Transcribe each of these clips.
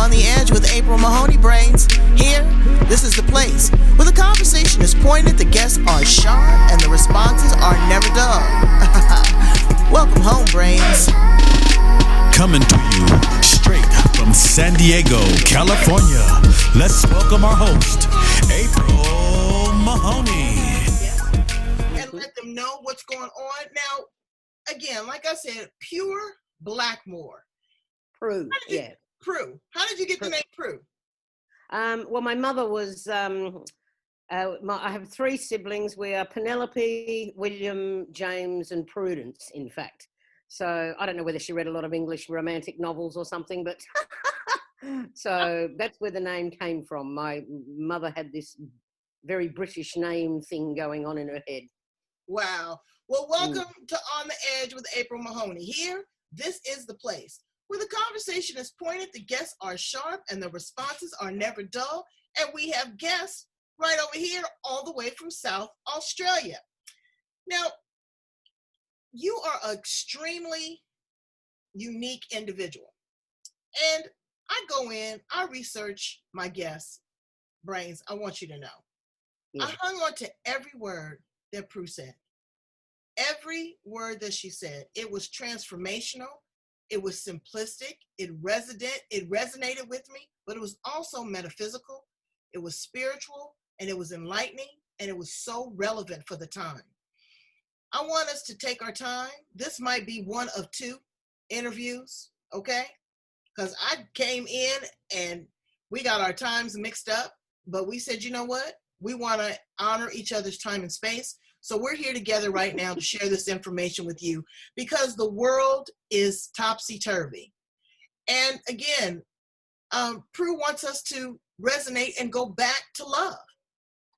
On the Edge with April Mahoney brains. Here, this is the place where the conversation is pointed, the guests are sharp, and the responses are never dull. Welcome home, brains. Coming to you straight from San Diego, California. Let's welcome our host, April Mahoney. And let them know what's going on. Now, again, like I said, Prue Blackmore. Prue, yeah. Prue. How did you get the name Prue? Well, my mother was, I have three siblings. We are Penelope, William, James, and Prudence, in fact. So I don't know whether she read a lot of English romantic novels or something, but so that's where the name came from. My mother had this very British name thing going on in her head. Wow. Well, welcome to On the Edge with April Mahoney. Here, this is the place where the conversation is pointed, the guests are sharp, and the responses are never dull. And we have guests right over here, all the way from South Australia. Now, you are an extremely unique individual. And I go in, I research my guests' brains. I want you to know. Yeah. I hung on to every word that Prue said. Every word that she said. It was transformational. It was simplistic. It resonated with me, but it was also metaphysical. It was spiritual, and it was enlightening, and it was so relevant for the time. I want us to take our time. This might be one of two interviews, okay? Because I came in and we got our times mixed up, but we said, you know what? We want to honor each other's time and space. So we're here together right now to share this information with you because the world is topsy-turvy. And again, Prue wants us to resonate and go back to love,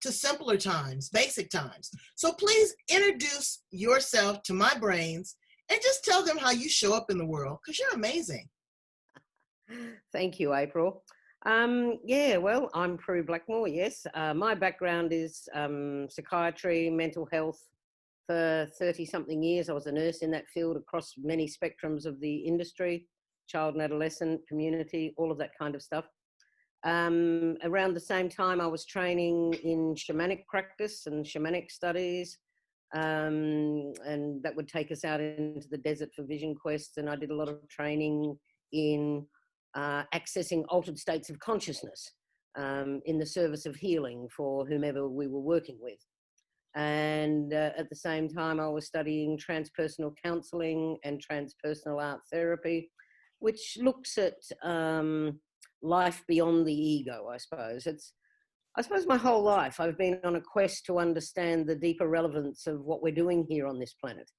to simpler times, basic times. So please introduce yourself to my brains and just tell them how you show up in the world because you're amazing. Thank you, April. Well, I'm Prue Blackmore, yes. My background is psychiatry, mental health. For 30-something years, I was a nurse in that field across many spectrums of the industry, child and adolescent, community, all of that kind of stuff. Around the same time, I was training in shamanic practice and shamanic studies, and that would take us out into the desert for vision quests, and I did a lot of training in accessing altered states of consciousness in the service of healing for whomever we were working with. And at the same time, I was studying transpersonal counselling and transpersonal art therapy, which looks at life beyond the ego, I suppose. I suppose my whole life I've been on a quest to understand the deeper relevance of what we're doing here on this planet.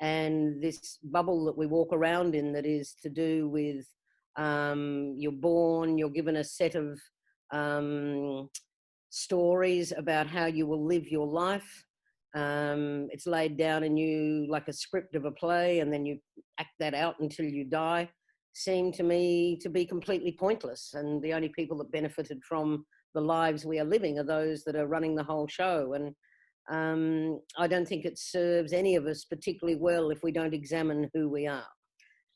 And this bubble that we walk around in that is to do with you're born, you're given a set of stories about how you will live your life. It's laid down in you like a script of a play, and then you act that out until you die. Seem to me to be completely pointless, and the only people that benefited from the lives we are living are those that are running the whole show. And I don't think it serves any of us particularly well if we don't examine who we are.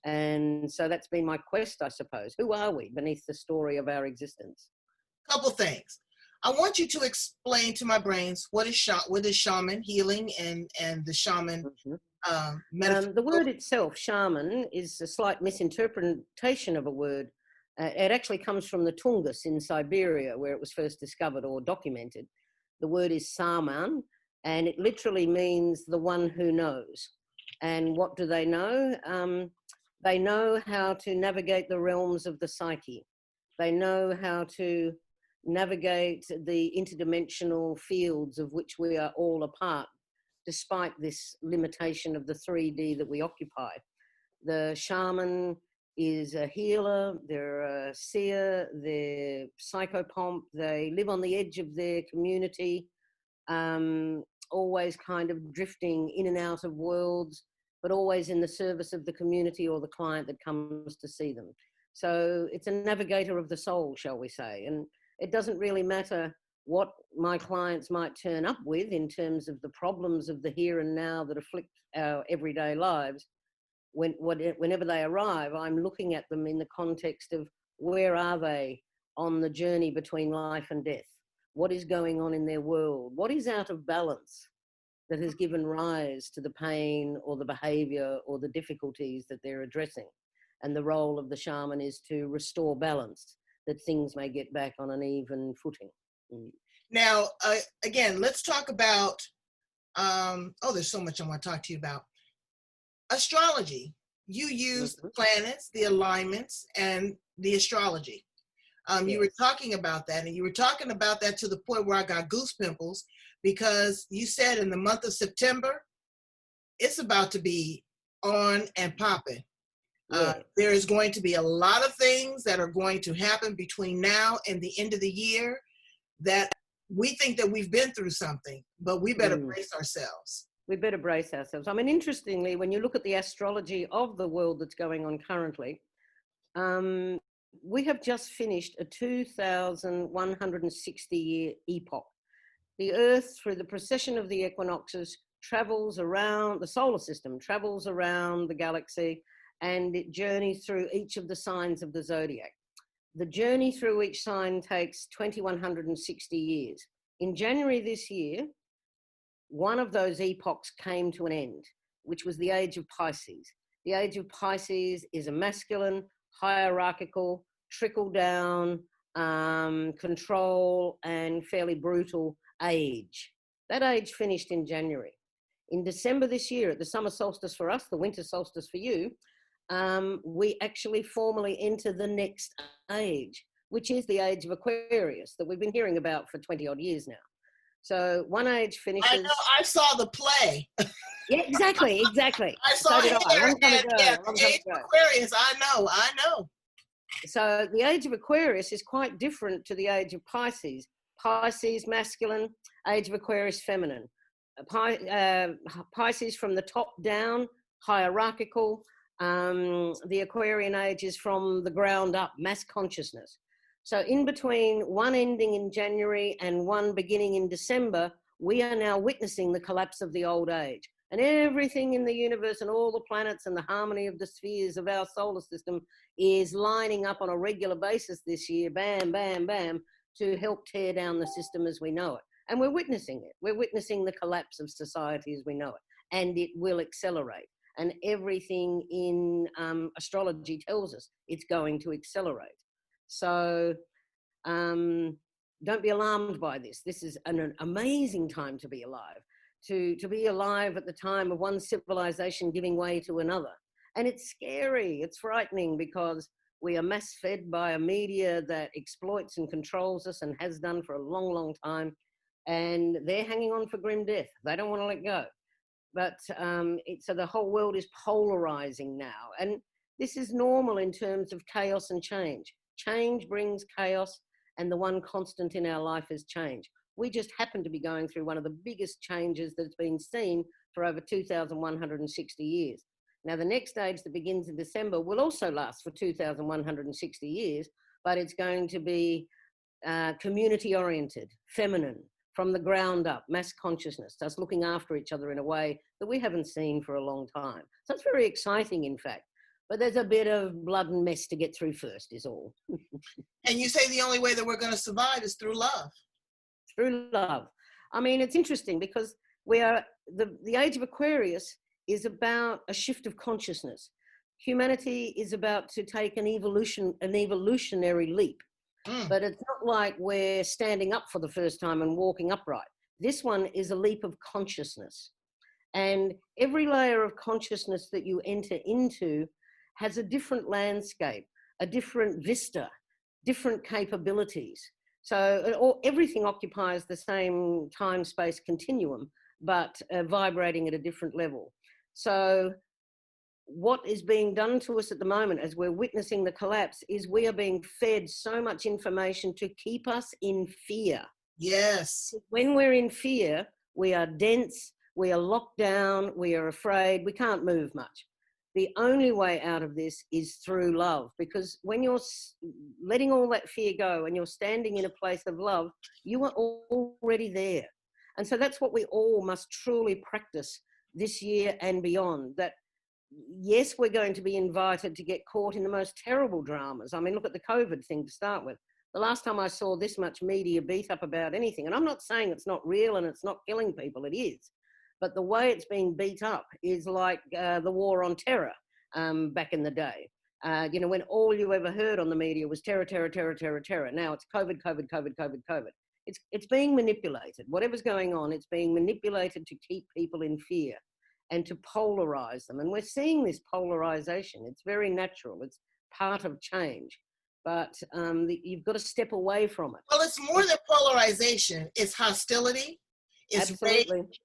And so that's been my quest, I suppose. Who are we beneath the story of our existence? Couple things. I want you to explain to my brains what is shaman healing and the shaman the word itself, shaman, is a slight misinterpretation of a word. It actually comes from the Tungus in Siberia, where it was first discovered or documented. The word is saman, and it literally means the one who knows. And what do they know? They know how to navigate the realms of the psyche. They know how to navigate the interdimensional fields of which we are all a part, despite this limitation of the 3D that we occupy. The shaman is a healer, they're a seer, they're psychopomp, they live on the edge of their community, always kind of drifting in and out of worlds, but always in the service of the community or the client that comes to see them. So it's a navigator of the soul, shall we say. And it doesn't really matter what my clients might turn up with in terms of the problems of the here and now that afflict our everyday lives. Whenever they arrive, I'm looking at them in the context of Where are they on the journey between life and death? What is going on in their world? What is out of balance that has given rise to the pain or the behavior or the difficulties that they're addressing? And the role of the shaman is to restore balance, that things may get back on an even footing. Now, again, let's talk about, there's so much I want to talk to you about. Astrology. You use the planets, the alignments, and the astrology. You were talking about that, and you were talking about that to the point where I got goose pimples, because you said in the month of September, it's about to be on and popping. There is going to be a lot of things that are going to happen between now and the end of the year that we think that we've been through something, but we better brace ourselves. We better brace ourselves. I mean, interestingly, when you look at the astrology of the world that's going on currently, we have just finished a 2,160-year epoch. The Earth, through the precession of the equinoxes, travels around the solar system, travels around the galaxy, and it journeys through each of the signs of the zodiac. The journey through each sign takes 2,160 years. In January this year, one of those epochs came to an end, which was the age of Pisces. The age of Pisces is a masculine, hierarchical, trickle-down, control, and fairly brutal age. That age finished in January. In December this year, at the summer solstice for us, the winter solstice for you, we actually formally enter the next age, which is the age of Aquarius that we've been hearing about for 20 odd years now. So one age finishes. I know, I saw the play. Yeah, exactly. I saw it here, age of Aquarius, I know. So the age of Aquarius is quite different to the age of Pisces. Pisces, masculine, age of Aquarius, feminine. Pisces from the top down, hierarchical. The Aquarian age is from the ground up, mass consciousness. So in between one ending in January and one beginning in December, we are now witnessing the collapse of the old age. And everything in the universe and all the planets and the harmony of the spheres of our solar system is lining up on a regular basis this year, bam, bam, bam, to help tear down the system as we know it. And we're witnessing it. We're witnessing the collapse of society as we know it. And it will accelerate. And everything in astrology tells us it's going to accelerate. So don't be alarmed by this. This is an amazing time to be alive. To be alive at the time of one civilization giving way to another. And it's scary, it's frightening, because we are mass fed by a media that exploits and controls us and has done for a long, long time. And they're hanging on for grim death. They don't want to let go. But so the whole world is polarizing now. And this is normal in terms of chaos and change. Change brings chaos, and the one constant in our life is change. We just happen to be going through one of the biggest changes that's been seen for over 2,160 years. Now, the next stage that begins in December will also last for 2,160 years, but it's going to be community-oriented, feminine, from the ground up, mass consciousness, us looking after each other in a way that we haven't seen for a long time. So it's very exciting, in fact. But there's a bit of blood and mess to get through first, is all. And you say the only way that we're going to survive is through love. Through love. I mean, it's interesting because we are the age of Aquarius is about a shift of consciousness. Humanity is about to take an evolutionary leap. But it's not like we're standing up for the first time and walking upright. This one is a leap of consciousness. And every layer of consciousness that you enter into has a different landscape, a different vista, different capabilities. So everything occupies the same time-space continuum, but vibrating at a different level. So what is being done to us at the moment as we're witnessing the collapse is we are being fed so much information to keep us in fear. Yes. When we're in fear, we are dense, we are locked down, we are afraid, we can't move much. The only way out of this is through love, because when you're letting all that fear go and you're standing in a place of love, you are already there. And so that's what we all must truly practice this year and beyond, that yes, we're going to be invited to get caught in the most terrible dramas. I mean, look at the COVID thing to start with. The last time I saw this much media beat up about anything, and I'm not saying it's not real and it's not killing people, it is. But the way it's being beat up is like the war on terror back in the day. When all you ever heard on the media was terror, terror, terror, terror, terror. Now it's COVID, COVID, COVID, COVID, COVID. It's being manipulated. Whatever's going on, it's being manipulated to keep people in fear and to polarize them. And we're seeing this polarization. It's very natural. It's part of change. But you've got to step away from it. Well, it's more than polarization. It's hostility. It's absolutely. Rage.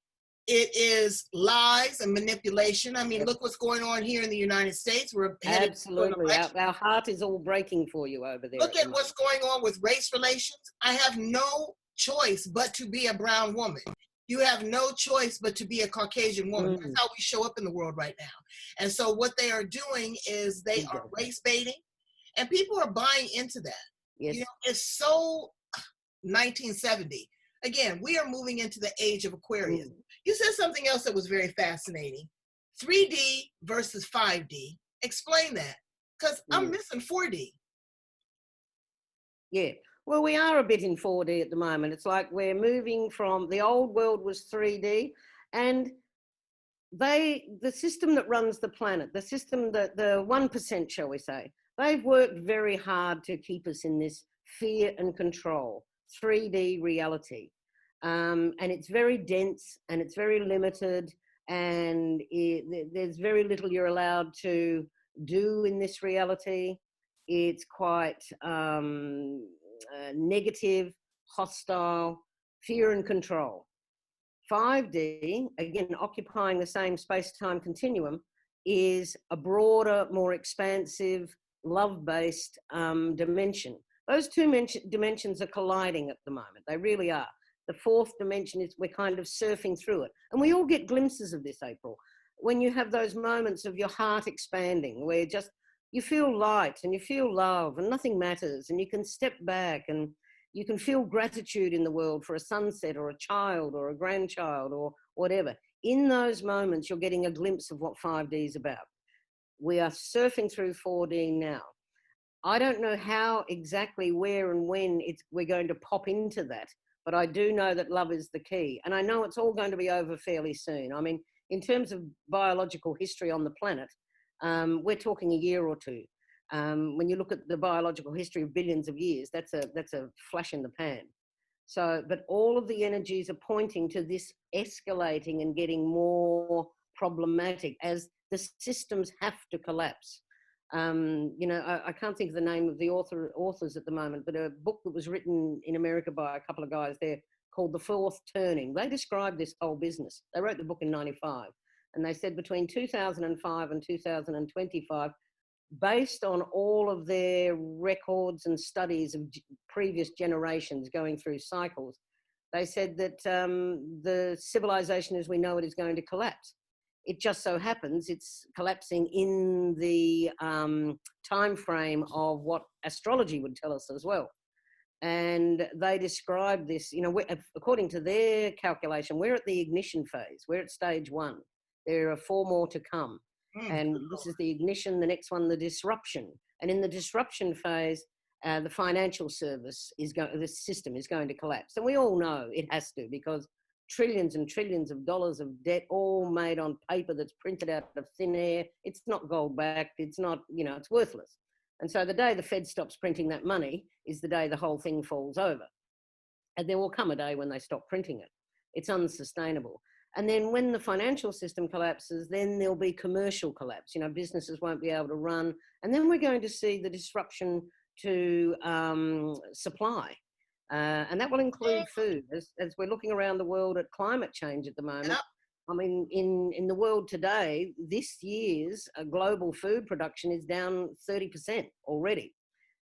It is lies and manipulation. I mean, look what's going on here in the United States. We're headed absolutely. Our heart is all breaking for you over there. Look at what's going on with race relations. I have no choice but to be a brown woman. You have no choice but to be a Caucasian woman. That's how we show up in the world right now. And so what they are doing is they are race baiting, and people are buying into that. Yes. It's so 1970. Again, we are moving into the age of Aquarius. You said something else that was very fascinating. 3D versus 5D. Explain that, because I'm missing 4D. Yeah. Well, we are a bit in 4D at the moment. It's like we're moving from the old world was 3D, and the system that runs the planet, the system that the 1%, shall we say, they've worked very hard to keep us in this fear and control, 3D reality. And it's very dense and it's very limited, and there's very little you're allowed to do in this reality. It's quite negative, hostile, fear and control. 5D, again, occupying the same space-time continuum, is a broader, more expansive, love-based dimension. Those two dimensions are colliding at the moment. They really are. The fourth dimension is we're kind of surfing through it. And we all get glimpses of this, April. When you have those moments of your heart expanding, where you feel light and you feel love and nothing matters, and you can step back and you can feel gratitude in the world for a sunset or a child or a grandchild or whatever. In those moments, you're getting a glimpse of what 5D is about. We are surfing through 4D now. I don't know how exactly, where and when we're going to pop into that, but I do know that love is the key. And I know it's all going to be over fairly soon. I mean, in terms of biological history on the planet, we're talking a year or two. When you look at the biological history of billions of years, that's a flash in the pan. So, but all of the energies are pointing to this escalating and getting more problematic as the systems have to collapse. I can't think of the name of the authors at the moment, but a book that was written in America by a couple of guys there called The Fourth Turning. They described this whole business. They wrote the book in 95, and they said between 2005 and 2025, based on all of their records and studies of previous generations going through cycles, they said that the civilization as we know it is going to collapse. It just so happens it's collapsing in the time frame of what astrology would tell us as well. And they describe this, according to their calculation, we're at the ignition phase. We're at stage 1. There are 4 more to come. And this is the ignition, the next one, the disruption. And in the disruption phase, the financial the system is going to collapse. And we all know it has to, because trillions and trillions of dollars of debt, all made on paper that's printed out of thin air. It's not gold backed. It's not, it's worthless. And so the day the Fed stops printing that money is the day the whole thing falls over. And there will come a day when they stop printing it. It's unsustainable. And then when the financial system collapses, then there'll be commercial collapse. Businesses won't be able to run. And then we're going to see the disruption to supply. And that will include food. As we're looking around the world at climate change at the moment, I mean, in the world today, this year's global food production is down 30% already.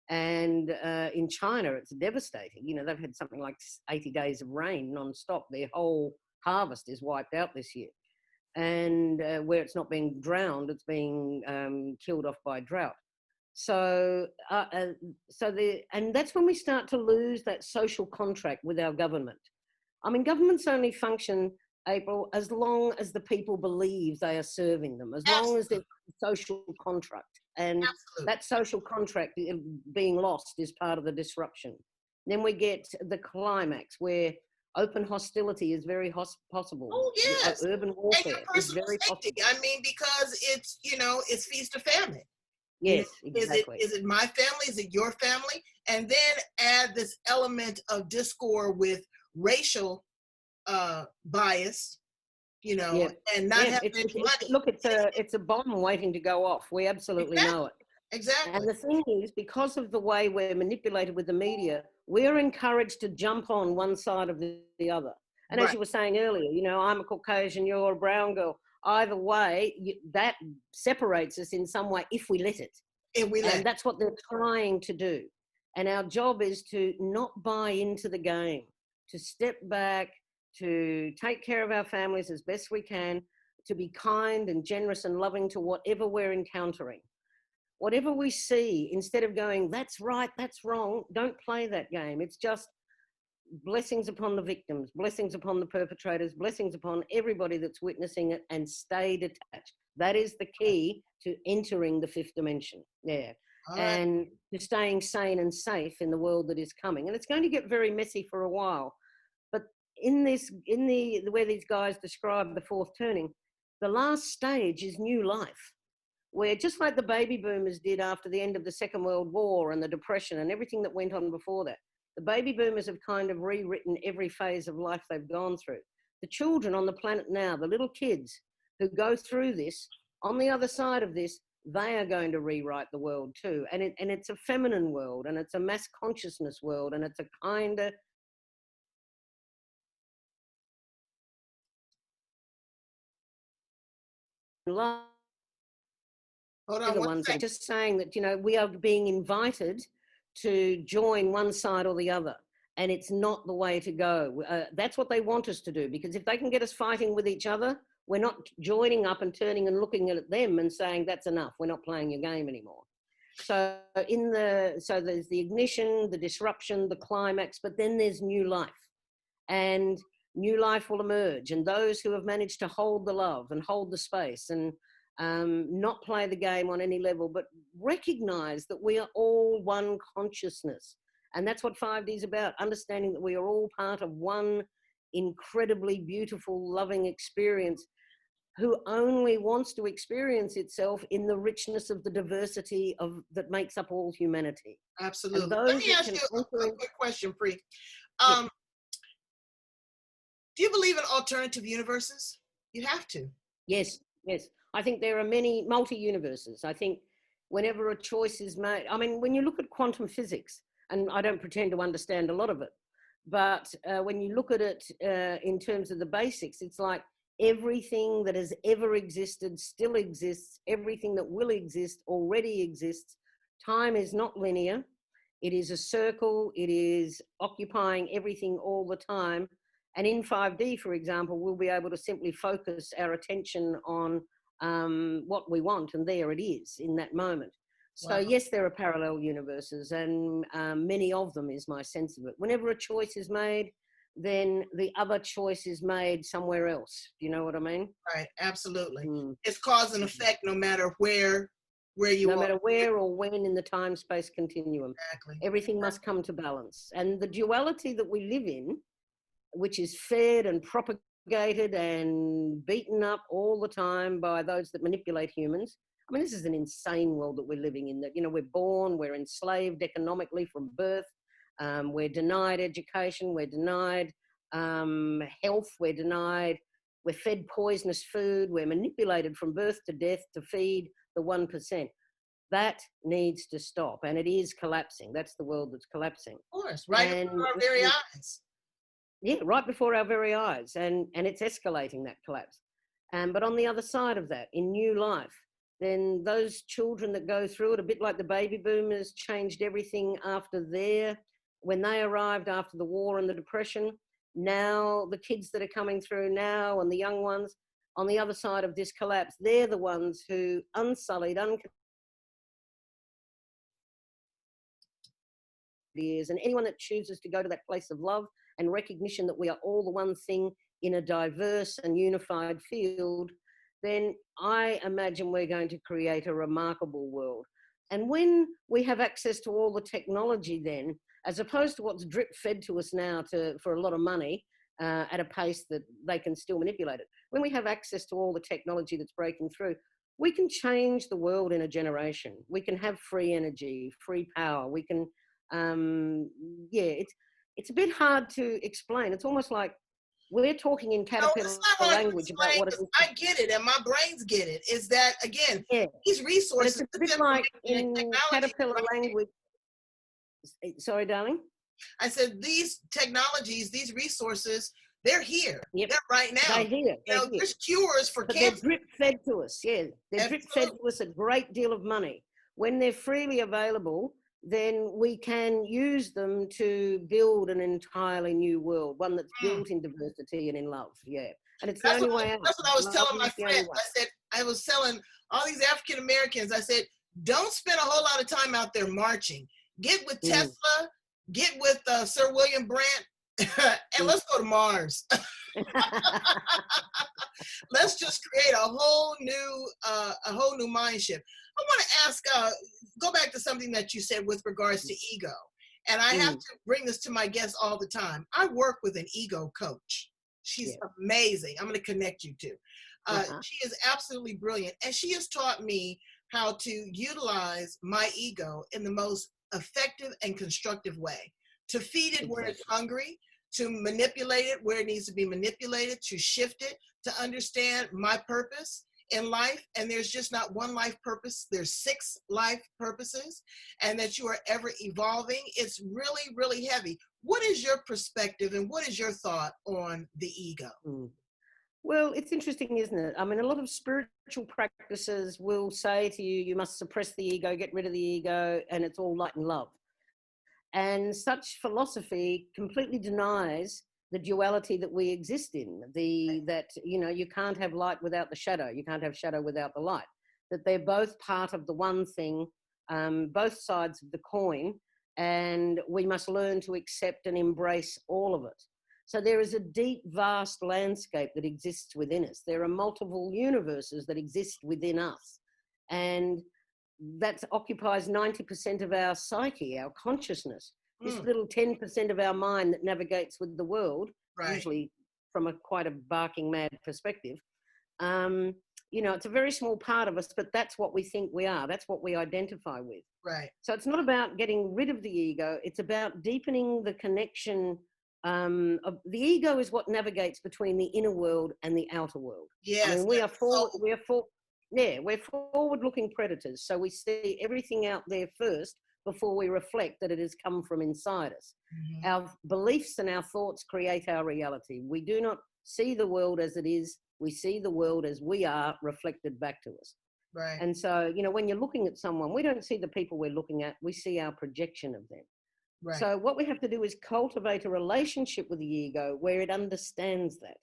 And in China, it's devastating. They've had something like 80 days of rain non-stop. Their whole harvest is wiped out this year. And where it's not being drowned, it's being killed off by drought. So and that's when we start to lose that social contract with our government. I mean, governments only function April, as long as the people believe they are serving them, as long as there's a social contract. And that social contract being lost is part of the disruption. Then we get the climax where open hostility is very possible. Oh, yes. Urban warfare is very safety. possible. I mean, because it's, it's feast or famine. Yes, exactly. Is it my family? Is it your family? And then add this element of discord with racial bias, and not having money. Look, it's a bomb waiting to go off. We absolutely know it. Exactly. And the thing is, because of the way we're manipulated with the media, we're encouraged to jump on one side of the other. And as you were saying earlier, I'm a Caucasian, you're a brown girl. Either way, that separates us in some way if we let it. And that's what they're trying to do. And our job is to not buy into the game, to step back, to take care of our families as best we can, to be kind and generous and loving to whatever we're encountering. Whatever we see, instead of going, that's right, that's wrong, don't play that game. It's just blessings upon the victims, blessings upon the perpetrators, blessings upon everybody that's witnessing it, and stay detached. That is the key to entering the fifth dimension. Yeah. And to staying sane and safe in the world that is coming. And it's going to get very messy for a while. But in the where these guys describe the fourth turning, the last stage is new life. Where just like the baby boomers did after the end of the Second World War and the Depression and everything that went on before that, the baby boomers have kind of rewritten every phase of life they've gone through. The children on the planet now, the little kids who go through this, on the other side of this, they are going to rewrite the world too. And it's a feminine world, and it's a mass consciousness world, and it's a kind of love. The ones that are just saying that, we are being invited to join one side or the other, and it's not the way to go. That's what they want us to do, because if they can get us fighting with each other, we're not joining up and turning and looking at them and saying, that's enough, we're not playing your game anymore. So there's the ignition, the disruption, the climax, but then there's new life. And new life will emerge. And those who have managed to hold the love and hold the space and not play the game on any level, but recognize that we are all one consciousness. And that's what 5D is about, understanding that we are all part of one incredibly beautiful, loving experience, who only wants to experience itself in the richness of the diversity that makes up all humanity. Absolutely. Let me ask you a quick question, Prue. Do you believe in alternative universes? You have to. Yes. I think there are many multi-universes. I think whenever a choice is made, when you look at quantum physics, and I don't pretend to understand a lot of it, but when you look at it in terms of the basics, it's like everything that has ever existed still exists. Everything that will exist already exists. Time is not linear. It is a circle. It is occupying everything all the time. And in 5D, for example, we'll be able to simply focus our attention on what we want, and there it is in that moment. So yes, there are parallel universes, and many of them is my sense of it. Whenever a choice is made, then the other choice is made somewhere else. Do you know what I mean? Right, absolutely. It's cause and effect no matter where you are. No matter where or when in the time-space continuum. Exactly. Everything must come to balance. And the duality that we live in, which is fed and propagated and beaten up all the time by those that manipulate humans. This is an insane world that we're living in, that, we're born, we're enslaved economically from birth, we're denied education, we're denied health, we're fed poisonous food, we're manipulated from birth to death to feed the 1%. That needs to stop, and it is collapsing. That's the world that's collapsing. Of course, right before our very eyes. Yeah, right before our very eyes, and it's escalating, that collapse. But on the other side of that, in new life, then those children that go through it, a bit like the baby boomers changed everything when they arrived after the war and the Depression. Now the kids that are coming through now and the young ones on the other side of this collapse, they're the ones who unsullied, and anyone that chooses to go to that place of love and recognition that we are all the one thing in a diverse and unified field, then I imagine we're going to create a remarkable world. And when we have access to all the technology then, as opposed to what's drip fed to us now for a lot of money at a pace that they can still manipulate it, when we have access to all the technology that's breaking through, we can change the world in a generation. We can have free energy, free power. We can, it's a bit hard to explain. It's almost like we're talking in No, caterpillar it's not hard to language about explain what it because is. I get it and my brains get it. Is that, again, Yeah, these but resources, it's a this bit like information and in technology, caterpillar right? language. Sorry, darling. I said, these technologies, these resources, they're here. Yep, They're right now. they're here. You know, there's cures for But they're cancer. drip fed to us. Yeah, they're drip fed Absolutely. to us a great deal of money. When they're freely available, then we can use them to build an entirely new world, one that's Mm. built in diversity and in love. Yeah, and it's the That's only what, way out. that's what I was Love telling my is the only friends. way. I said, I was telling all these African Americans, I said, don't spend a whole lot of time out there marching. Get with Tesla, get with Sir William Brandt, and let's go to Mars. Let's just create a whole new mind shift. I want to ask, go back to something that you said with regards to ego. And I have to bring this to my guests all the time. I work with an ego coach. She's amazing. I'm going to connect you to. She is absolutely brilliant. And she has taught me how to utilize my ego in the most effective and constructive way, to feed it where it's hungry, to manipulate it where it needs to be manipulated, to shift it, to understand my purpose in life. And there's just not one life purpose. There's 6 life purposes, and that you are ever evolving. It's really, really heavy. What is your perspective and what is your thought on the ego? Well, it's interesting, isn't it? I mean, a lot of spiritual practices will say to you, you must suppress the ego, get rid of the ego, and it's all light and love. And such philosophy completely denies the duality that we exist in, that, you know, you can't have light without the shadow, you can't have shadow without the light, that they're both part of the one thing, both sides of the coin, and we must learn to accept and embrace all of it. So there is a deep, vast landscape that exists within us. There are multiple universes that exist within us. And that occupies 90% of our psyche, our consciousness. This little 10% of our mind that navigates with the world, usually from quite a barking mad perspective. You know, it's a very small part of us, but that's what we think we are. That's what we identify with. Right. So it's not about getting rid of the ego. It's about deepening the connection. Of the ego is what navigates between the inner world and the outer world. Yes. I mean, we're forward-looking predators. So we see everything out there first before we reflect that it has come from inside us. Our beliefs and our thoughts create our reality. We do not see the world as it is. We see the world as we are, reflected back to us. Right. And so, you know, when you're looking at someone, we don't see the people we're looking at. We see our projection of them. Right. So what we have to do is cultivate a relationship with the ego where it understands that,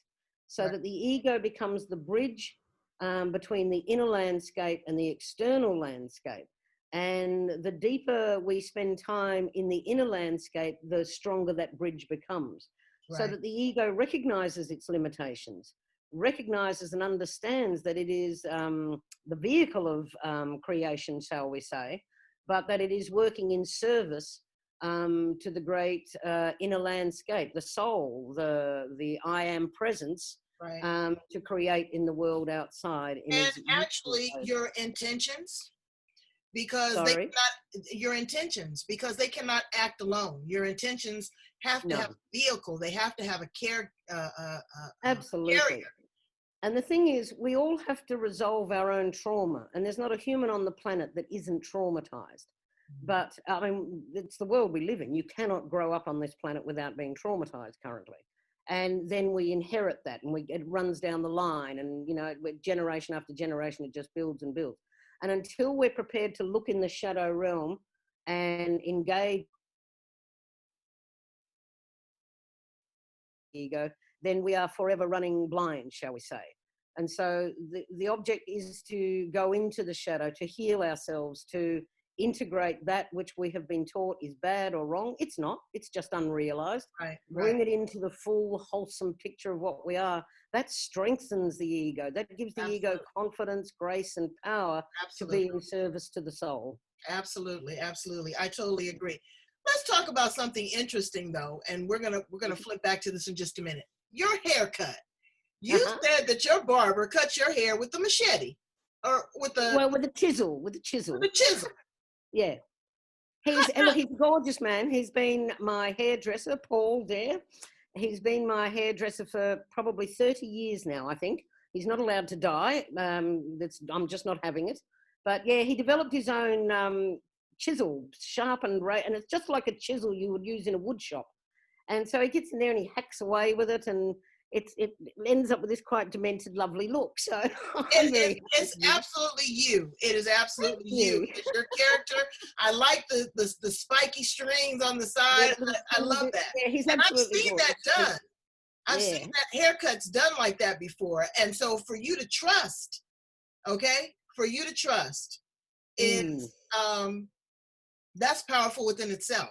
so that the ego becomes the bridge between the inner landscape and the external landscape. And the deeper we spend time in the inner landscape, the stronger that bridge becomes. So that the ego recognizes its limitations, recognizes and understands that it is the vehicle of creation, shall we say, but that it is working in service to the great inner landscape, the soul, the I am presence, to create in the world outside. And actually your intentions, because they cannot act alone. Your intentions have to have a vehicle. They have to have a care. Absolutely. Carrier. And the thing is, we all have to resolve our own trauma, and there's not a human on the planet that isn't traumatized. But I mean, it's the world we live in. You cannot grow up on this planet without being traumatized currently. And then we inherit that, and it runs down the line, and, you know, generation after generation, it just builds and builds. And until we're prepared to look in the shadow realm and engage ego, then we are forever running blind, shall we say. And so the object is to go into the shadow, to heal ourselves, to integrate that which we have been taught is bad or wrong. It's not. It's just unrealized. Right. Bring it into the full, wholesome picture of what we are. That strengthens the ego. That gives the ego confidence, grace, and power to be in service to the soul. Absolutely, absolutely. I totally agree. Let's talk about something interesting though, and we're gonna flip back to this in just a minute. Your haircut. You said that your barber cuts your hair with the machete, or with a chisel. With a chisel. With a chisel. Yeah. He's a gorgeous man. He's been my hairdresser, Paul there. He's been my hairdresser for probably 30 years now, I think. He's not allowed to die. I'm just not having it. But yeah, he developed his own chisel, sharpened, and it's just like a chisel you would use in a wood shop. And so he gets in there and he hacks away with it, and it ends up with this quite demented, lovely look. So it's absolutely you. It is absolutely you. It's your character. I like the spiky strings on the side. I love that. Yeah, he's and I've absolutely seen that done. I've seen that haircuts done like that before. And so for you to trust, is that's powerful within itself,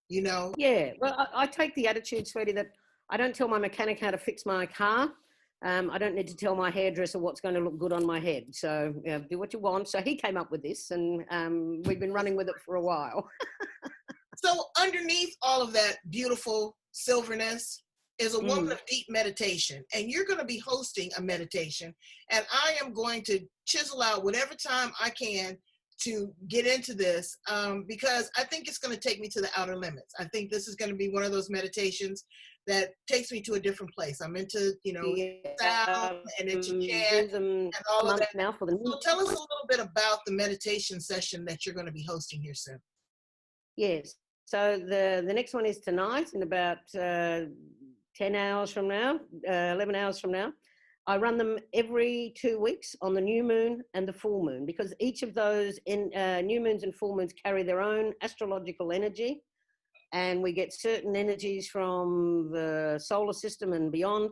you know? Yeah, well, I take the attitude, sweetie, that I don't tell my mechanic how to fix my car. I don't need to tell my hairdresser what's going to look good on my head. So do what you want. So he came up with this, and we've been running with it for a while. So underneath all of that beautiful silverness is a woman of deep meditation. And you're going to be hosting a meditation. And I am going to chisel out whatever time I can to get into this, because I think it's going to take me to the outer limits. I think this is going to be one of those meditations that takes me to a different place. I'm into, sound and into chant and all of that. Now for the so tell us a little bit about the meditation session that you're going to be hosting here soon. Yes. So the next one is tonight in about 10 hours from now, 11 hours from now. I run them every 2 weeks on the new moon and the full moon, because each of those new moons and full moons carry their own astrological energy, and we get certain energies from the solar system and beyond,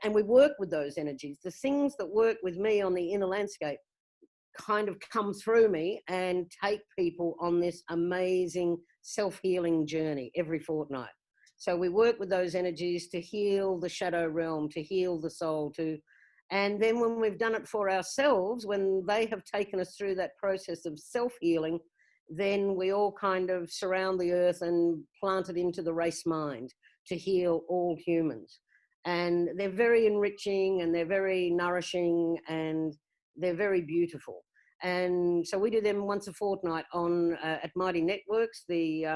and we work with those energies. The things that work with me on the inner landscape kind of come through me and take people on this amazing self-healing journey every fortnight. So we work with those energies to heal the shadow realm, to heal the soul, and then when we've done it for ourselves, when they have taken us through that process of self-healing, then we all kind of surround the earth and plant it into the race mind to heal all humans. And they're very enriching, and they're very nourishing, and they're very beautiful. And so we do them once a fortnight on at Mighty Networks, the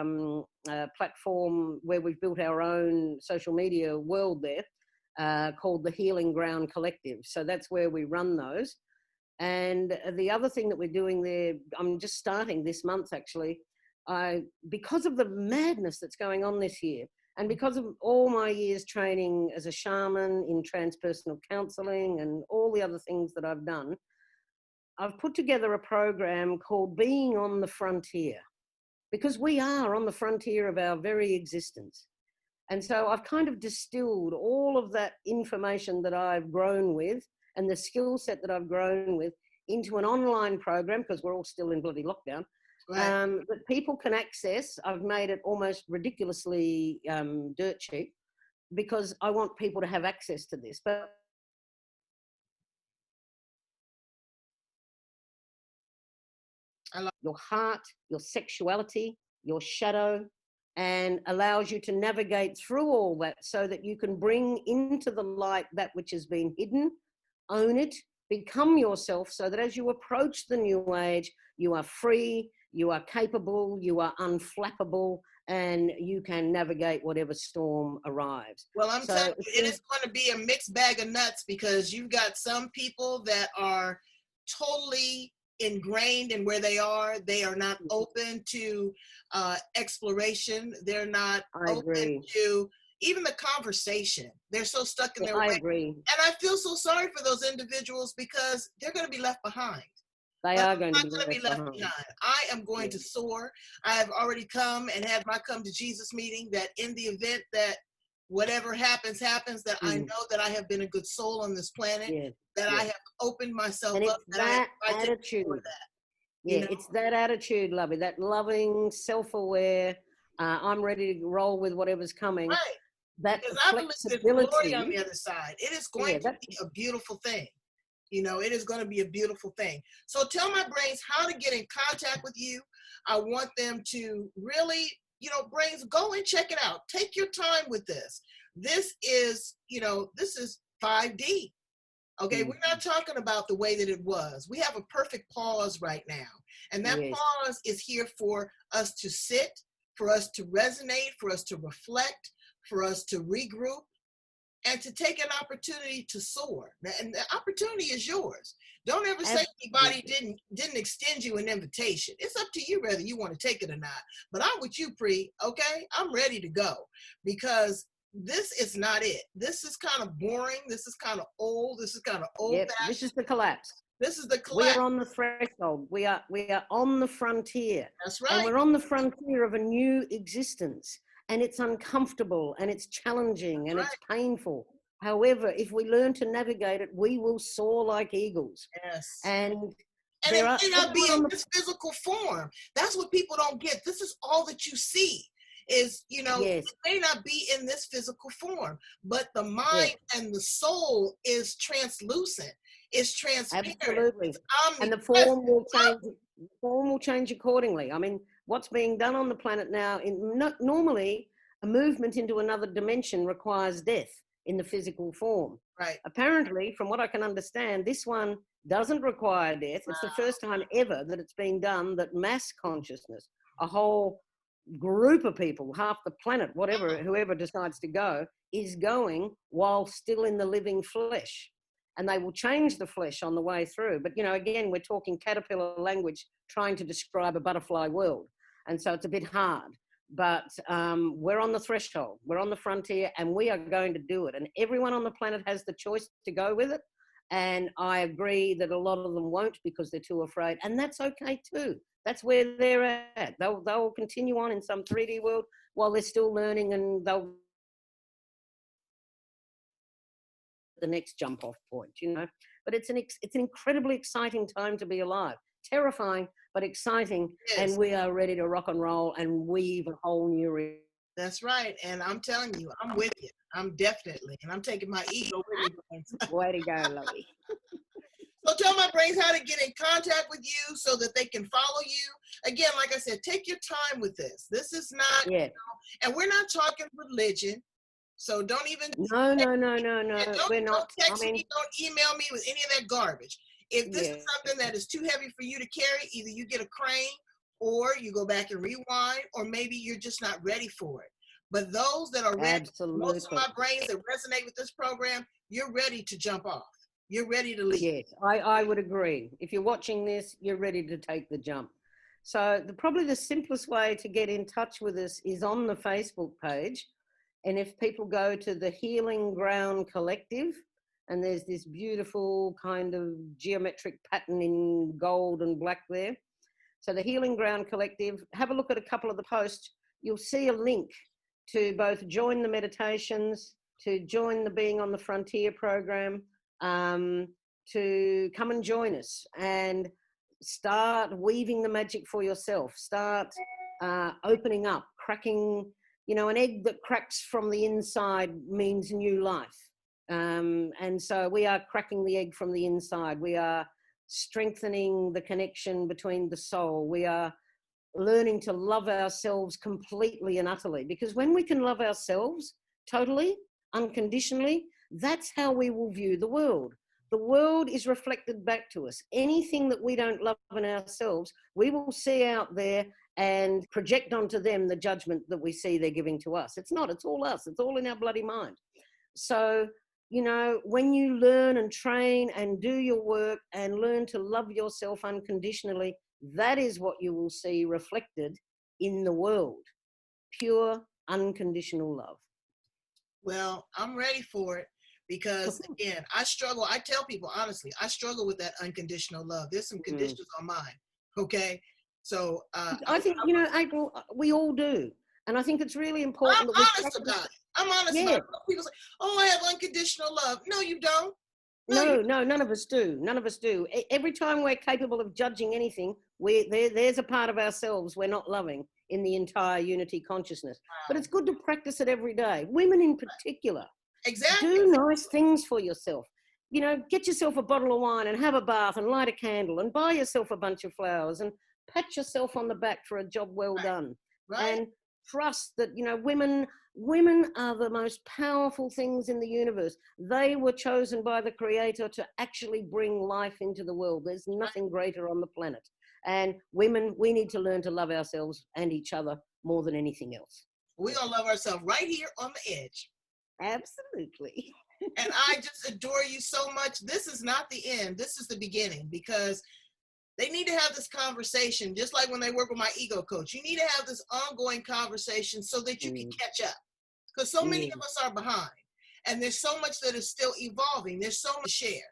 platform where we've built our own social media world there, called the Healing Ground Collective. So that's where we run those. And the other thing that we're doing there, I'm just starting this month actually, because of the madness that's going on this year, and because of all my years training as a shaman in transpersonal counseling and all the other things that I've done, I've put together a program called Being on the Frontier, because we are on the frontier of our very existence. And so I've kind of distilled all of that information that I've grown with and the skill set that I've grown with into an online program, because we're all still in bloody lockdown, that people can access. I've made it almost ridiculously dirt cheap, because I want people to have access to this. But your heart, your sexuality, your shadow, and allows you to navigate through all that so that you can bring into the light that which has been hidden, own it, become yourself, so that as you approach the new age, you are free, you are capable, you are unflappable, and you can navigate whatever storm arrives. Well, I'm telling you, it is going to be a mixed bag of nuts, because you've got some people that are totally ingrained in where they are. They are not open to exploration. They're not open to even the conversation. They're so stuck in their way. I agree. And I feel so sorry for those individuals, because they're going to be left behind. They are going to be left behind. I am going to soar. I have already come and had my come to Jesus meeting, that in the event that whatever happens, that I know that I have been a good soul on this planet, that I have opened myself up. That attitude. Yeah, it's that attitude, lovey, that loving, self-aware, I'm ready to roll with whatever's coming. Right. That Because I believe there's flexibility. glory on the other side. It is going to be a beautiful thing. It is going to be a beautiful thing. So tell my brains how to get in contact with you. I want them to really, brains, go and check it out. Take your time with this. This is 5D. Okay, we're not talking about the way that it was. We have a perfect pause right now. And that pause is here for us to sit, for us to resonate, for us to reflect, for us to regroup, and to take an opportunity to soar. And the opportunity is yours. Don't ever say anybody didn't extend you an invitation. It's up to you whether you want to take it or not. But I'm with you, Prue, okay? I'm ready to go because this is not it. This is kind of boring. This is kind of old. This is kind of old-fashioned. This is the collapse. This is the collapse. We are on the threshold. We are on the frontier. That's right. And we're on the frontier of a new existence. And it's uncomfortable and it's challenging and it's painful. However, if we learn to navigate it, we will soar like eagles. Yes. And it may not be in this physical form. That's what people don't get. This is all that you see. It may not be in this physical form, but the mind and the soul is translucent. It's transparent. Absolutely. And the form will change. The form will change accordingly. I mean, what's being done on the planet now, normally a movement into another dimension requires death in the physical form. Right. Apparently, from what I can understand, this one doesn't require death. It's the first time ever that it's been done that mass consciousness, a whole group of people, half the planet, whoever decides to go, is going while still in the living flesh. And they will change the flesh on the way through. But, again, we're talking caterpillar language trying to describe a butterfly world. And so it's a bit hard. But we're on the threshold. We're on the frontier and we are going to do it. And everyone on the planet has the choice to go with it. And I agree that a lot of them won't because they're too afraid. And that's okay too. That's where they're at. They'll continue on in some 3D world while they're still learning, and they'll the next jump off point, But it's an incredibly exciting time to be alive. Terrifying, but exciting. Yes. And we are ready to rock and roll and weave a whole new. That's right. And I'm telling you, I'm with you. I'm definitely. And I'm taking my ego with me. Way to go, lovey. So tell my brains how to get in contact with you so that they can follow you. Again, like I said, take your time with this. This is not, and we're not talking religion. So don't even. No. We're not. Don't text me, don't email me with any of that garbage. If this is something that is too heavy for you to carry, either you get a crane or you go back and rewind, or maybe you're just not ready for it. But those that are ready, most of my brains that resonate with this program, you're ready to jump off. You're ready to leave. Yes, I would agree. If you're watching this, you're ready to take the jump. So probably the simplest way to get in touch with us is on the Facebook page. And if people go to the Healing Ground Collective, and there's this beautiful kind of geometric pattern in gold and black there. So the Healing Ground Collective, have a look at a couple of the posts. You'll see a link to both join the meditations, to join the Being on the Frontier program, to come and join us and start weaving the magic for yourself. Start opening up, cracking, an egg that cracks from the inside means new life. And so we are cracking the egg from the inside. We are strengthening the connection between the soul. We are learning to love ourselves completely and utterly, because when we can love ourselves totally, unconditionally, that's how we will view the world. The world is reflected back to us. Anything that we don't love in ourselves, we will see out there and project onto them the judgment that we see they're giving to us. It's not, it's all us. It's all in our bloody mind. So, when you learn and train and do your work and learn to love yourself unconditionally, that is what you will see reflected in the world. Pure, unconditional love. Well, I'm ready for it because, again, I struggle. I tell people, honestly, I struggle with that unconditional love. There's some conditions on mine, okay? So I think, April, we all do. And I think it's really important. I'm honest about it. I'm honest about it. People say, oh, I have unconditional love. No, you don't. No, none of us do. None of us do. Every time we're capable of judging anything, there's a part of ourselves we're not loving in the entire unity consciousness. But it's good to practice it every day. Women in particular. Exactly. Do nice things for yourself. You know, get yourself a bottle of wine and have a bath and light a candle and buy yourself a bunch of flowers and pat yourself on the back for a job well done. Right. And trust that, you know, women are the most powerful things in the universe. They were chosen by the Creator to actually bring life into the world. There's nothing greater on the planet. And women, we need to learn to love ourselves and each other more than anything else. We're going to love ourselves right here on the edge. Absolutely. And I just adore you so much. This is not the end. This is the beginning, because they need to have this conversation, just like when they work with my ego coach. You need to have this ongoing conversation so that you can catch up, because so many of us are behind, and there's so much that is still evolving. There's so much to share,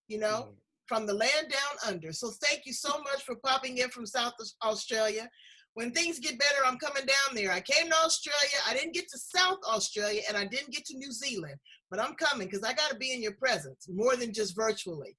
you know, from the land down under. So thank you so much for popping in from South Australia. When things get better, I'm coming down there. I came to Australia. I didn't get to South Australia, and I didn't get to New Zealand, but I'm coming because I got to be in your presence more than just virtually.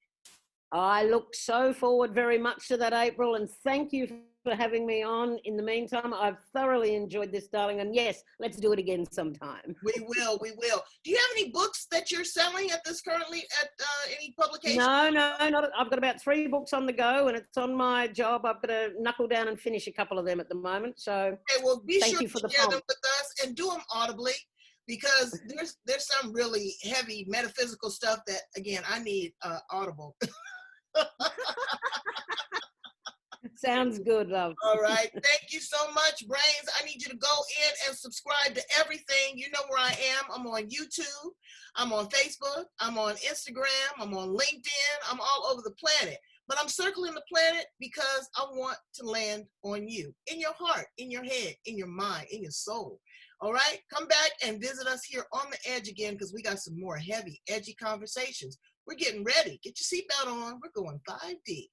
I look so forward very much to that, April, and thank you for having me on. In the meantime, I've thoroughly enjoyed this, darling, and yes, let's do it again sometime. We will. Do you have any books that you're selling at this currently at any publication? No, not. I've got about 3 books on the go, and it's on my job. I've got to knuckle down and finish a couple of them at the moment. So, okay, well, be thank sure you for to the share prompt. them with us and do them audibly, because there's some really heavy metaphysical stuff that, again, I need audible. Sounds good, love. All right. Thank you so much, Brains. I need you to go in and subscribe to everything. You know where I am. I'm on YouTube. I'm on Facebook. I'm on Instagram. I'm on LinkedIn. I'm all over the planet. But I'm circling the planet because I want to land on you, in your heart, in your head, in your mind, in your soul. All right. Come back and visit us here on the edge again, because we got some more heavy, edgy conversations. We're getting ready. Get your seatbelt on. We're going 5D.